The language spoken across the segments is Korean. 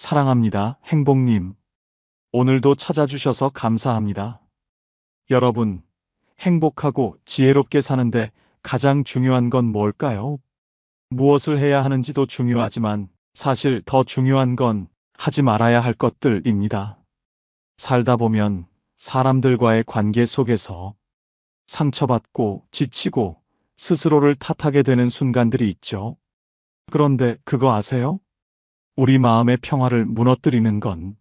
사랑합니다, 행복님. 오늘도 찾아주셔서 감사합니다. 여러분, 행복하고 지혜롭게 사는데 가장 중요한 건 뭘까요? 무엇을 해야 하는지도 중요하지만 사실 더 중요한 건 하지 말아야 할 것들입니다. 살다 보면 사람들과의 관계 속에서 상처받고 지치고 스스로를 탓하게 되는 순간들이 있죠. 그런데 그거 아세요? 우리 마음의 평화를 무너뜨리는 건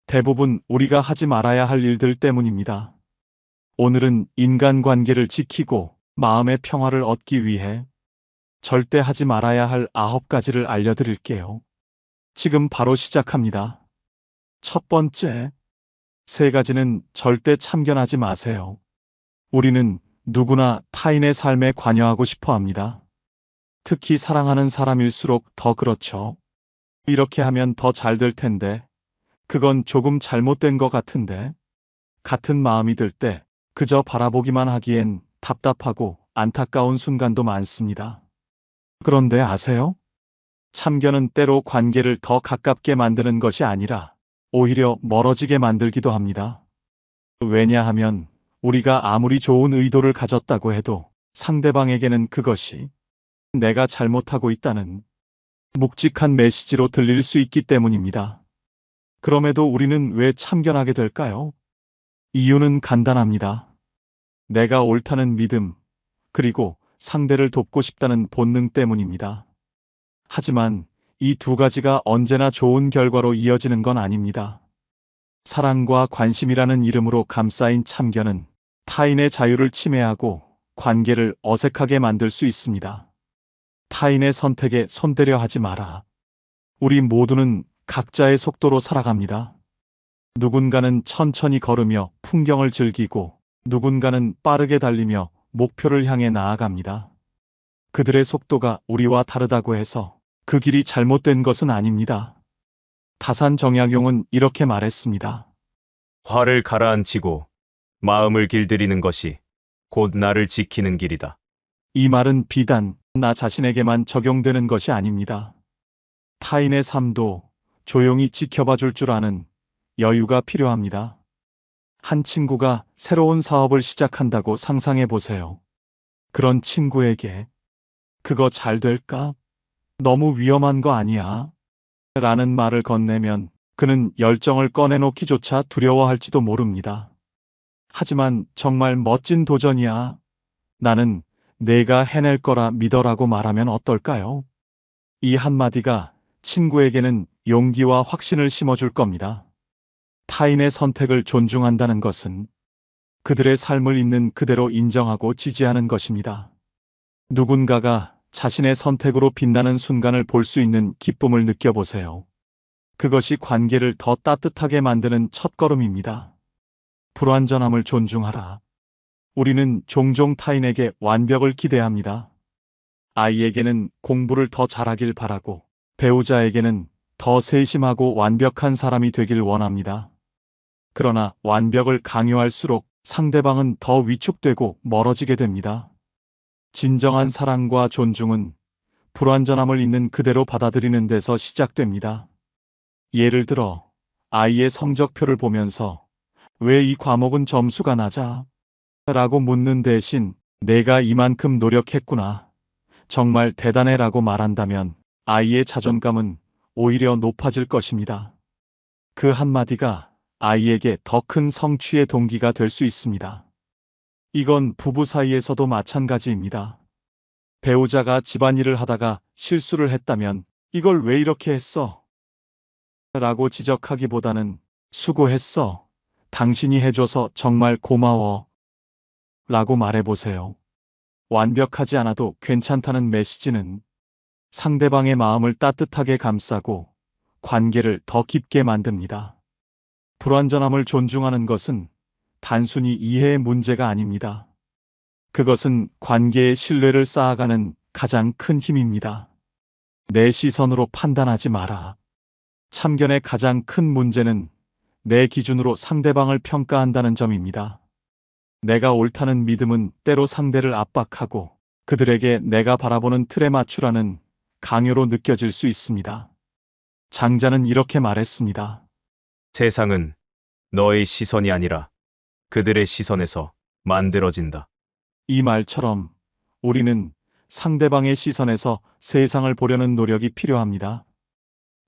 대부분 우리가 하지 말아야 할 일들 때문입니다. 오늘은 인간관계를 지키고 마음의 평화를 얻기 위해 절대 하지 말아야 할 9가지를 알려드릴게요. 지금 바로 시작합니다. 첫 번째, 3가지는 절대 참견하지 마세요. 우리는 누구나 타인의 삶에 관여하고 싶어 합니다. 특히 사랑하는 사람일수록 더 그렇죠. 이렇게 하면 더 잘 될 텐데, 그건 조금 잘못된 것 같은데, 같은 마음이 들 때 그저 바라보기만 하기엔 답답하고 안타까운 순간도 많습니다. 그런데 아세요? 참견은 때로 관계를 더 가깝게 만드는 것이 아니라 오히려 멀어지게 만들기도 합니다. 왜냐하면 우리가 아무리 좋은 의도를 가졌다고 해도 상대방에게는 그것이 내가 잘못하고 있다는 묵직한 메시지로 들릴 수 있기 때문입니다. 그럼에도 우리는 왜 참견하게 될까요? 이유는 간단합니다. 내가 옳다는 믿음, 그리고 상대를 돕고 싶다는 본능 때문입니다. 하지만 이 2가지가 언제나 좋은 결과로 이어지는 건 아닙니다. 사랑과 관심이라는 이름으로 감싸인 참견은 타인의 자유를 침해하고 관계를 어색하게 만들 수 있습니다. 타인의 선택에 손대려 하지 마라. 우리 모두는 각자의 속도로 살아갑니다. 누군가는 천천히 걸으며 풍경을 즐기고 누군가는 빠르게 달리며 목표를 향해 나아갑니다. 그들의 속도가 우리와 다르다고 해서 그 길이 잘못된 것은 아닙니다. 다산 정약용은 이렇게 말했습니다. 화를 가라앉히고 마음을 길들이는 것이 곧 나를 지키는 길이다. 이 말은 비단 나 자신에게만 적용되는 것이 아닙니다. 타인의 삶도 조용히 지켜봐 줄 줄 아는 여유가 필요합니다. 한 친구가 새로운 사업을 시작한다고 상상해 보세요. 그런 친구에게 그거 잘 될까? 너무 위험한 거 아니야? 라는 말을 건네면 그는 열정을 꺼내놓기조차 두려워할지도 모릅니다. 하지만 정말 멋진 도전이야. 나는 내가 해낼 거라 믿어라고 말하면 어떨까요? 이 한마디가 친구에게는 용기와 확신을 심어줄 겁니다. 타인의 선택을 존중한다는 것은 그들의 삶을 있는 그대로 인정하고 지지하는 것입니다. 누군가가 자신의 선택으로 빛나는 순간을 볼 수 있는 기쁨을 느껴보세요. 그것이 관계를 더 따뜻하게 만드는 첫걸음입니다. 불완전함을 존중하라. 우리는 종종 타인에게 완벽을 기대합니다. 아이에게는 공부를 더 잘하길 바라고 배우자에게는 더 세심하고 완벽한 사람이 되길 원합니다. 그러나 완벽을 강요할수록 상대방은 더 위축되고 멀어지게 됩니다. 진정한 사랑과 존중은 불완전함을 있는 그대로 받아들이는 데서 시작됩니다. 예를 들어 아이의 성적표를 보면서 왜 이 과목은 점수가 낮아? 라고 묻는 대신 내가 이만큼 노력했구나. 정말 대단해 라고 말한다면 아이의 자존감은 오히려 높아질 것입니다. 그 한마디가 아이에게 더 큰 성취의 동기가 될 수 있습니다. 이건 부부 사이에서도 마찬가지입니다. 배우자가 집안일을 하다가 실수를 했다면 이걸 왜 이렇게 했어? 라고 지적하기보다는 수고했어. 당신이 해줘서 정말 고마워. 라고 말해보세요. 완벽하지 않아도 괜찮다는 메시지는 상대방의 마음을 따뜻하게 감싸고 관계를 더 깊게 만듭니다. 불완전함을 존중하는 것은 단순히 이해의 문제가 아닙니다. 그것은 관계의 신뢰를 쌓아가는 가장 큰 힘입니다. 내 시선으로 판단하지 마라. 참견의 가장 큰 문제는 내 기준으로 상대방을 평가한다는 점입니다. 내가 옳다는 믿음은 때로 상대를 압박하고 그들에게 내가 바라보는 틀에 맞추라는 강요로 느껴질 수 있습니다. 장자는 이렇게 말했습니다. 세상은 너의 시선이 아니라 그들의 시선에서 만들어진다. 이 말처럼 우리는 상대방의 시선에서 세상을 보려는 노력이 필요합니다.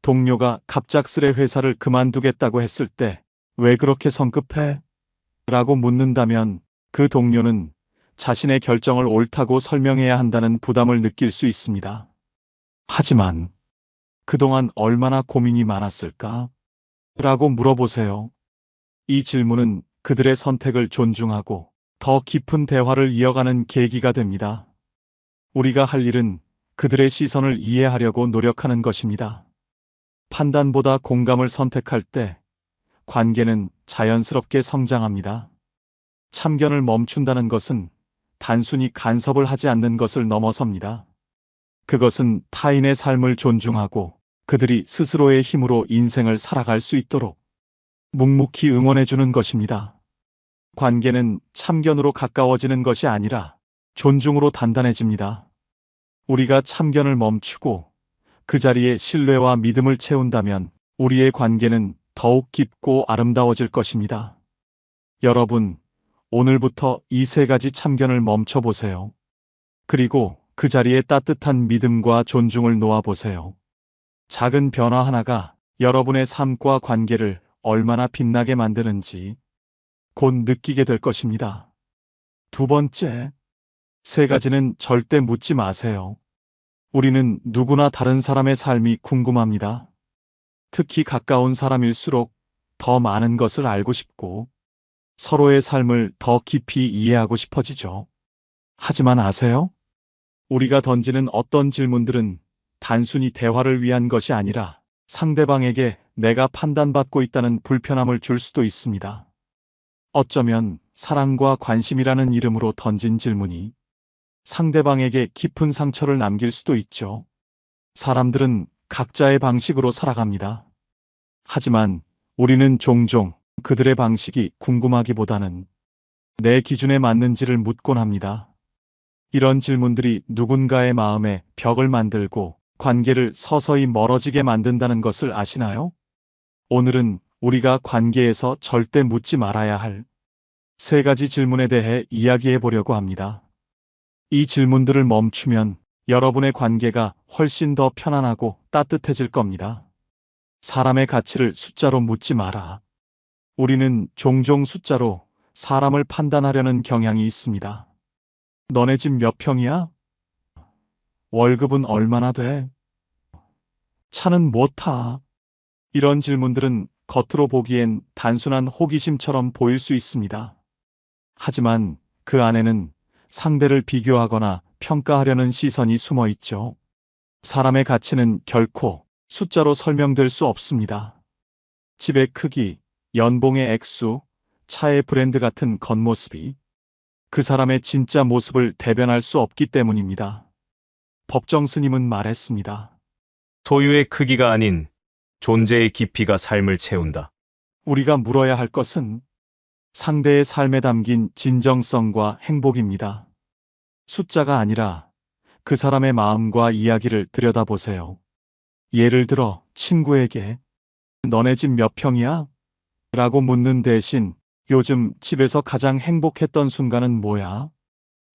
동료가 갑작스레 회사를 그만두겠다고 했을 때 왜 그렇게 성급해? 라고 묻는다면 그 동료는 자신의 결정을 옳다고 설명해야 한다는 부담을 느낄 수 있습니다. 하지만 그동안 얼마나 고민이 많았을까? 라고 물어보세요. 이 질문은 그들의 선택을 존중하고 더 깊은 대화를 이어가는 계기가 됩니다. 우리가 할 일은 그들의 시선을 이해하려고 노력하는 것입니다. 판단보다 공감을 선택할 때 관계는 자연스럽게 성장합니다. 참견을 멈춘다는 것은 단순히 간섭을 하지 않는 것을 넘어섭니다. 그것은 타인의 삶을 존중하고 그들이 스스로의 힘으로 인생을 살아갈 수 있도록 묵묵히 응원해주는 것입니다. 관계는 참견으로 가까워지는 것이 아니라 존중으로 단단해집니다. 우리가 참견을 멈추고 그 자리에 신뢰와 믿음을 채운다면 우리의 관계는 더욱 깊고 아름다워질 것입니다. 여러분, 오늘부터 이 세 가지 참견을 멈춰보세요. 그리고 그 자리에 따뜻한 믿음과 존중을 놓아보세요. 작은 변화 하나가 여러분의 삶과 관계를 얼마나 빛나게 만드는지 곧 느끼게 될 것입니다. 두 번째, 세 가지는 절대 묻지 마세요. 우리는 누구나 다른 사람의 삶이 궁금합니다. 특히 가까운 사람일수록 더 많은 것을 알고 싶고 서로의 삶을 더 깊이 이해하고 싶어지죠. 하지만 아세요? 우리가 던지는 어떤 질문들은 단순히 대화를 위한 것이 아니라 상대방에게 내가 판단받고 있다는 불편함을 줄 수도 있습니다. 어쩌면 사랑과 관심이라는 이름으로 던진 질문이 상대방에게 깊은 상처를 남길 수도 있죠. 사람들은 각자의 방식으로 살아갑니다. 하지만 우리는 종종 그들의 방식이 궁금하기보다는 내 기준에 맞는지를 묻곤 합니다. 이런 질문들이 누군가의 마음에 벽을 만들고 관계를 서서히 멀어지게 만든다는 것을 아시나요? 오늘은 우리가 관계에서 절대 묻지 말아야 할 세 가지 질문에 대해 이야기해 보려고 합니다. 이 질문들을 멈추면 여러분의 관계가 훨씬 더 편안하고 따뜻해질 겁니다. 사람의 가치를 숫자로 묻지 마라. 우리는 종종 숫자로 사람을 판단하려는 경향이 있습니다. 너네 집 몇 평이야? 월급은 얼마나 돼? 차는 뭐 타? 이런 질문들은 겉으로 보기엔 단순한 호기심처럼 보일 수 있습니다. 하지만 그 안에는 상대를 비교하거나 평가하려는 시선이 숨어 있죠. 사람의 가치는 결코 숫자로 설명될 수 없습니다. 집의 크기, 연봉의 액수, 차의 브랜드 같은 겉모습이 그 사람의 진짜 모습을 대변할 수 없기 때문입니다. 법정 스님은 말했습니다. 소유의 크기가 아닌 존재의 깊이가 삶을 채운다. 우리가 물어야 할 것은 상대의 삶에 담긴 진정성과 행복입니다. 숫자가 아니라 그 사람의 마음과 이야기를 들여다보세요. 예를 들어 친구에게 너네 집 몇 평이야? 라고 묻는 대신 요즘 집에서 가장 행복했던 순간은 뭐야?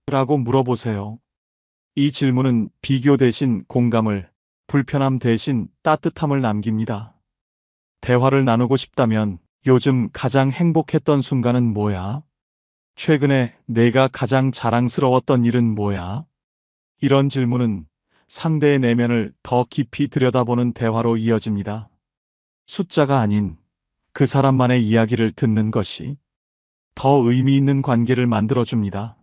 라고 물어보세요. 이 질문은 비교 대신 공감을, 불편함 대신 따뜻함을 남깁니다. 대화를 나누고 싶다면 요즘 가장 행복했던 순간은 뭐야? 최근에 내가 가장 자랑스러웠던 일은 뭐야? 이런 질문은 상대의 내면을 더 깊이 들여다보는 대화로 이어집니다. 숫자가 아닌 그 사람만의 이야기를 듣는 것이 더 의미 있는 관계를 만들어줍니다.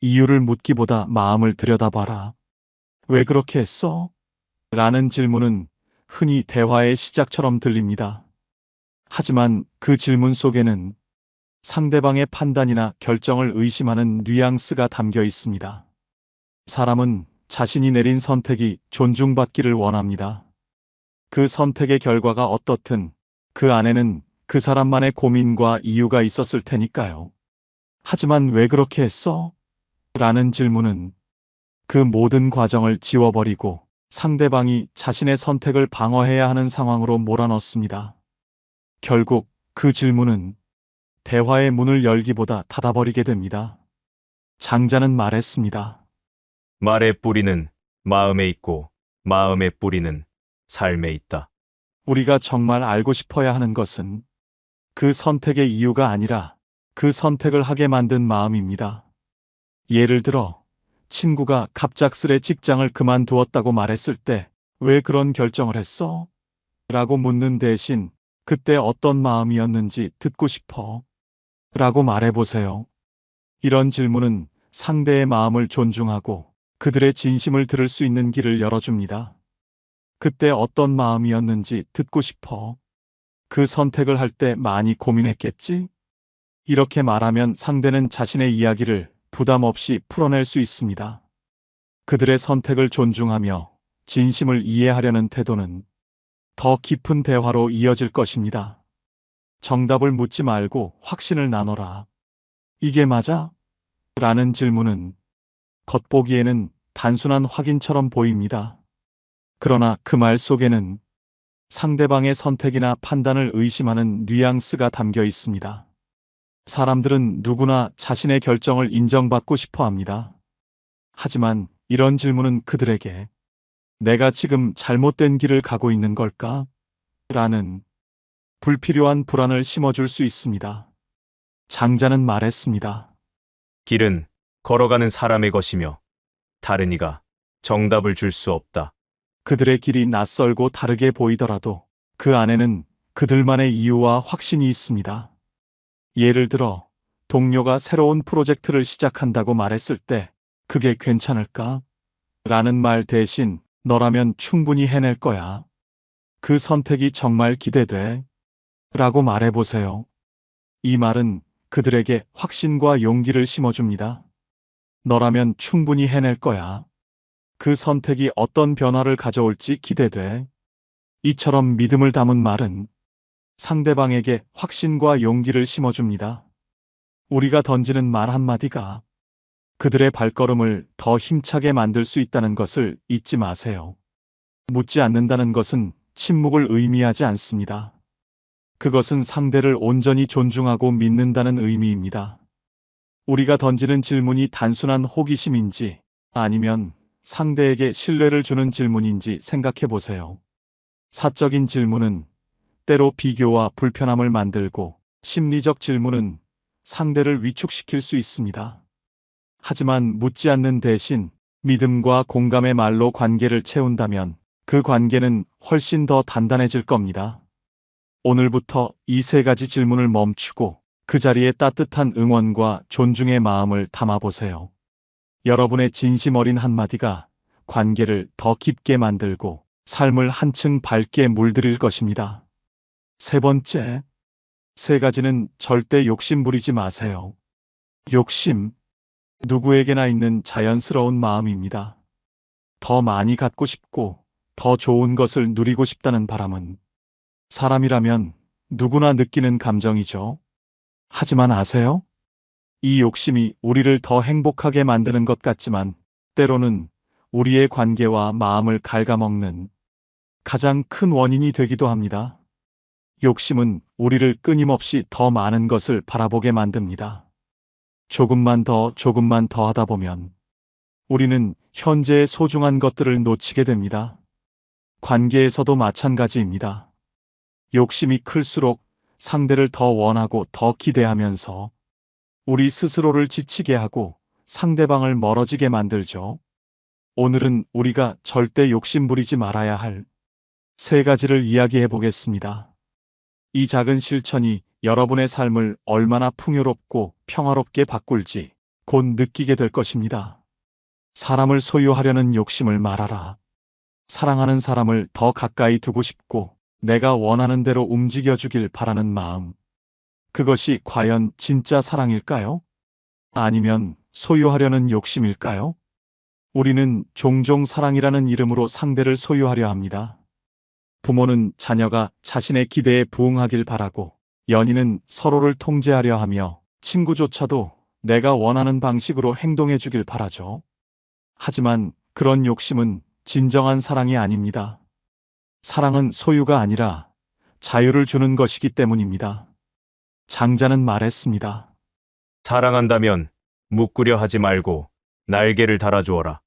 이유를 묻기보다 마음을 들여다봐라. 왜 그렇게 했어? 라는 질문은 흔히 대화의 시작처럼 들립니다. 하지만 그 질문 속에는 상대방의 판단이나 결정을 의심하는 뉘앙스가 담겨 있습니다. 사람은 자신이 내린 선택이 존중받기를 원합니다. 그 선택의 결과가 어떻든 그 안에는 그 사람만의 고민과 이유가 있었을 테니까요. 하지만 왜 그렇게 했어? 라는 질문은 그 모든 과정을 지워버리고 상대방이 자신의 선택을 방어해야 하는 상황으로 몰아넣습니다. 결국 그 질문은 대화의 문을 열기보다 닫아버리게 됩니다. 장자는 말했습니다. 말의 뿌리는 마음에 있고 마음의 뿌리는 삶에 있다. 우리가 정말 알고 싶어야 하는 것은 그 선택의 이유가 아니라 그 선택을 하게 만든 마음입니다. 예를 들어 친구가 갑작스레 직장을 그만두었다고 말했을 때 왜 그런 결정을 했어? 라고 묻는 대신 그때 어떤 마음이었는지 듣고 싶어. 라고 말해보세요. 이런 질문은 상대의 마음을 존중하고 그들의 진심을 들을 수 있는 길을 열어줍니다. 그때 어떤 마음이었는지 듣고 싶어. 그 선택을 할 때 많이 고민했겠지? 이렇게 말하면 상대는 자신의 이야기를 부담 없이 풀어낼 수 있습니다. 그들의 선택을 존중하며 진심을 이해하려는 태도는 더 깊은 대화로 이어질 것입니다. 정답을 묻지 말고 확신을 나눠라. 이게 맞아? 라는 질문은 겉보기에는 단순한 확인처럼 보입니다. 그러나 그 말 속에는 상대방의 선택이나 판단을 의심하는 뉘앙스가 담겨 있습니다. 사람들은 누구나 자신의 결정을 인정받고 싶어 합니다. 하지만 이런 질문은 그들에게 내가 지금 잘못된 길을 가고 있는 걸까? 라는 불필요한 불안을 심어줄 수 있습니다. 장자는 말했습니다. 길은 걸어가는 사람의 것이며 다른 이가 정답을 줄 수 없다. 그들의 길이 낯설고 다르게 보이더라도 그 안에는 그들만의 이유와 확신이 있습니다. 예를 들어 동료가 새로운 프로젝트를 시작한다고 말했을 때 그게 괜찮을까? 라는 말 대신 너라면 충분히 해낼 거야. 그 선택이 정말 기대돼. 라고 말해보세요. 이 말은 그들에게 확신과 용기를 심어줍니다. 너라면 충분히 해낼 거야. 그 선택이 어떤 변화를 가져올지 기대돼. 이처럼 믿음을 담은 말은 상대방에게 확신과 용기를 심어줍니다. 우리가 던지는 말 한마디가 그들의 발걸음을 더 힘차게 만들 수 있다는 것을 잊지 마세요. 묻지 않는다는 것은 침묵을 의미하지 않습니다. 그것은 상대를 온전히 존중하고 믿는다는 의미입니다. 우리가 던지는 질문이 단순한 호기심인지 아니면 상대에게 신뢰를 주는 질문인지 생각해 보세요. 사적인 질문은 때로 비교와 불편함을 만들고 심리적 질문은 상대를 위축시킬 수 있습니다. 하지만 묻지 않는 대신 믿음과 공감의 말로 관계를 채운다면 그 관계는 훨씬 더 단단해질 겁니다. 오늘부터 이 세 가지 질문을 멈추고 그 자리에 따뜻한 응원과 존중의 마음을 담아보세요. 여러분의 진심 어린 한마디가 관계를 더 깊게 만들고 삶을 한층 밝게 물들일 것입니다. 세 번째, 세 가지는 절대 욕심 부리지 마세요. 욕심, 누구에게나 있는 자연스러운 마음입니다. 더 많이 갖고 싶고 더 좋은 것을 누리고 싶다는 바람은 사람이라면 누구나 느끼는 감정이죠. 하지만 아세요? 이 욕심이 우리를 더 행복하게 만드는 것 같지만 때로는 우리의 관계와 마음을 갉아먹는 가장 큰 원인이 되기도 합니다. 욕심은 우리를 끊임없이 더 많은 것을 바라보게 만듭니다. 조금만 더 하다 보면 우리는 현재의 소중한 것들을 놓치게 됩니다. 관계에서도 마찬가지입니다. 욕심이 클수록 상대를 더 원하고 더 기대하면서 우리 스스로를 지치게 하고 상대방을 멀어지게 만들죠. 오늘은 우리가 절대 욕심 부리지 말아야 할 세 가지를 이야기해 보겠습니다. 이 작은 실천이 여러분의 삶을 얼마나 풍요롭고 평화롭게 바꿀지 곧 느끼게 될 것입니다. 사람을 소유하려는 욕심을 말아라. 사랑하는 사람을 더 가까이 두고 싶고 내가 원하는 대로 움직여주길 바라는 마음. 그것이 과연 진짜 사랑일까요? 아니면 소유하려는 욕심일까요? 우리는 종종 사랑이라는 이름으로 상대를 소유하려 합니다. 부모는 자녀가 자신의 기대에 부응하길 바라고 연인은 서로를 통제하려 하며 친구조차도 내가 원하는 방식으로 행동해 주길 바라죠. 하지만 그런 욕심은 진정한 사랑이 아닙니다. 사랑은 소유가 아니라 자유를 주는 것이기 때문입니다. 장자는 말했습니다. 사랑한다면 묵구려 하지 말고 날개를 달아주어라.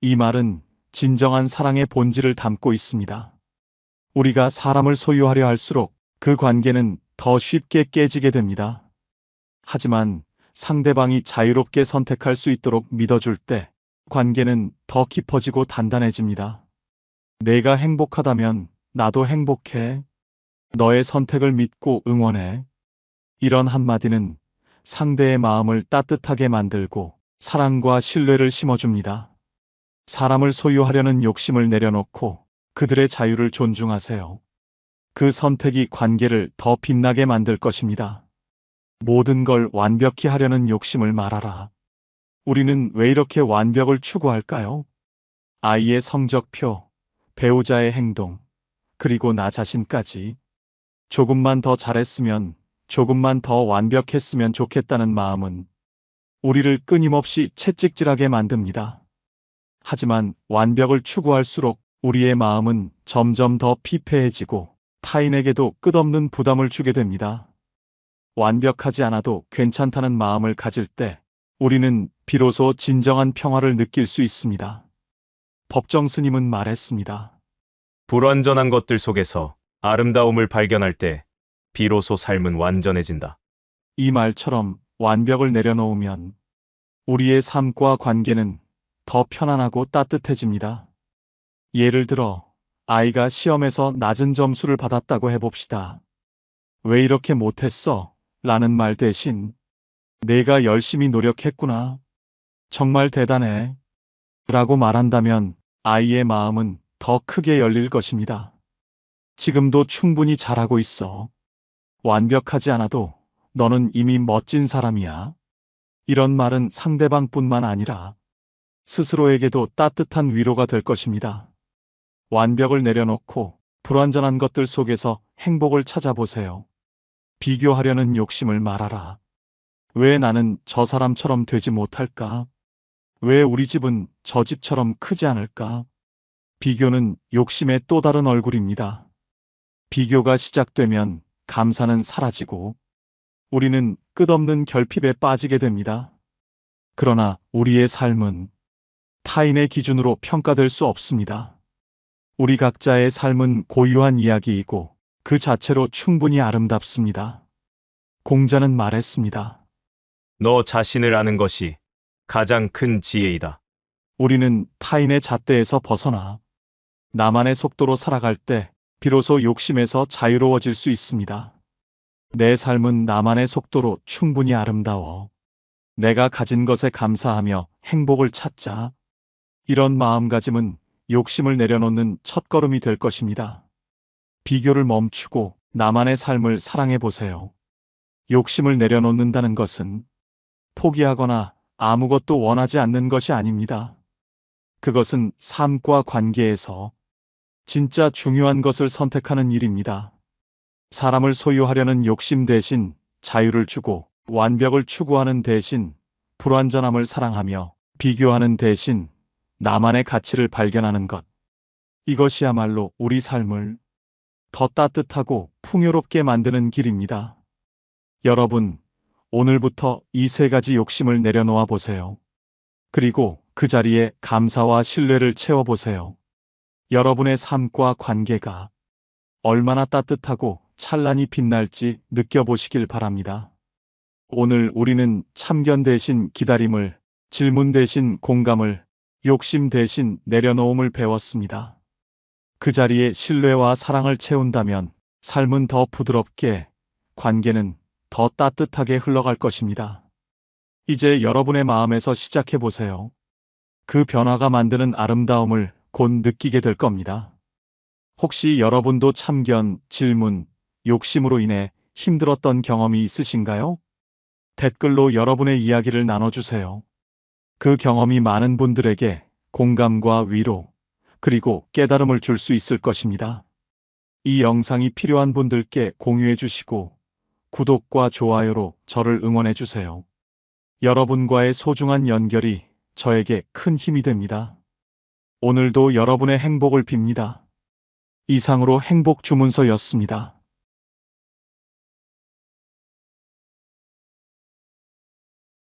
이 말은 진정한 사랑의 본질을 담고 있습니다. 우리가 사람을 소유하려 할수록 그 관계는 더 쉽게 깨지게 됩니다. 하지만 상대방이 자유롭게 선택할 수 있도록 믿어줄 때 관계는 더 깊어지고 단단해집니다. 내가 행복하다면 나도 행복해. 너의 선택을 믿고 응원해. 이런 한마디는 상대의 마음을 따뜻하게 만들고 사랑과 신뢰를 심어줍니다. 사람을 소유하려는 욕심을 내려놓고 그들의 자유를 존중하세요. 그 선택이 관계를 더 빛나게 만들 것입니다. 모든 걸 완벽히 하려는 욕심을 말아라. 우리는 왜 이렇게 완벽을 추구할까요? 아이의 성적표, 배우자의 행동, 그리고 나 자신까지. 조금만 더 잘했으면, 조금만 더 완벽했으면 좋겠다는 마음은 우리를 끊임없이 채찍질하게 만듭니다. 하지만 완벽을 추구할수록 우리의 마음은 점점 더 피폐해지고 타인에게도 끝없는 부담을 주게 됩니다. 완벽하지 않아도 괜찮다는 마음을 가질 때 우리는 비로소 진정한 평화를 느낄 수 있습니다. 법정 스님은 말했습니다. 불완전한 것들 속에서 아름다움을 발견할 때 비로소 삶은 완전해진다. 이 말처럼 완벽을 내려놓으면 우리의 삶과 관계는 더 편안하고 따뜻해집니다. 예를 들어 아이가 시험에서 낮은 점수를 받았다고 해봅시다. 왜 이렇게 못했어? 라는 말 대신 내가 열심히 노력했구나. 정말 대단해. 라고 말한다면 아이의 마음은 더 크게 열릴 것입니다. 지금도 충분히 잘하고 있어. 완벽하지 않아도 너는 이미 멋진 사람이야. 이런 말은 상대방뿐만 아니라 스스로에게도 따뜻한 위로가 될 것입니다. 완벽을 내려놓고 불완전한 것들 속에서 행복을 찾아보세요. 비교하려는 욕심을 말아라. 왜 나는 저 사람처럼 되지 못할까? 왜 우리 집은 저 집처럼 크지 않을까? 비교는 욕심의 또 다른 얼굴입니다. 비교가 시작되면 감사는 사라지고 우리는 끝없는 결핍에 빠지게 됩니다. 그러나 우리의 삶은 타인의 기준으로 평가될 수 없습니다. 우리 각자의 삶은 고유한 이야기이고 그 자체로 충분히 아름답습니다. 공자는 말했습니다. 너 자신을 아는 것이 가장 큰 지혜이다. 우리는 타인의 잣대에서 벗어나 나만의 속도로 살아갈 때 비로소 욕심에서 자유로워질 수 있습니다. 내 삶은 나만의 속도로 충분히 아름다워. 내가 가진 것에 감사하며 행복을 찾자. 이런 마음가짐은 욕심을 내려놓는 첫걸음이 될 것입니다. 비교를 멈추고 나만의 삶을 사랑해 보세요. 욕심을 내려놓는다는 것은 포기하거나 아무것도 원하지 않는 것이 아닙니다. 그것은 삶과 관계에서 진짜 중요한 것을 선택하는 일입니다. 사람을 소유하려는 욕심 대신 자유를 주고 완벽을 추구하는 대신 불완전함을 사랑하며 비교하는 대신 나만의 가치를 발견하는 것. 이것이야말로 우리 삶을 더 따뜻하고 풍요롭게 만드는 길입니다. 여러분, 오늘부터 이 세 가지 욕심을 내려놓아 보세요. 그리고 그 자리에 감사와 신뢰를 채워보세요. 여러분의 삶과 관계가 얼마나 따뜻하고 찬란히 빛날지 느껴보시길 바랍니다. 오늘 우리는 참견 대신 기다림을, 질문 대신 공감을, 욕심 대신 내려놓음을 배웠습니다. 그 자리에 신뢰와 사랑을 채운다면 삶은 더 부드럽게, 관계는 더 따뜻하게 흘러갈 것입니다. 이제 여러분의 마음에서 시작해 보세요. 그 변화가 만드는 아름다움을 곧 느끼게 될 겁니다. 혹시 여러분도 참견, 질문, 욕심으로 인해 힘들었던 경험이 있으신가요? 댓글로 여러분의 이야기를 나눠주세요. 그 경험이 많은 분들에게 공감과 위로, 그리고 깨달음을 줄 수 있을 것입니다. 이 영상이 필요한 분들께 공유해 주시고 구독과 좋아요로 저를 응원해 주세요. 여러분과의 소중한 연결이 저에게 큰 힘이 됩니다. 오늘도 여러분의 행복을 빕니다. 이상으로 행복 주문서였습니다.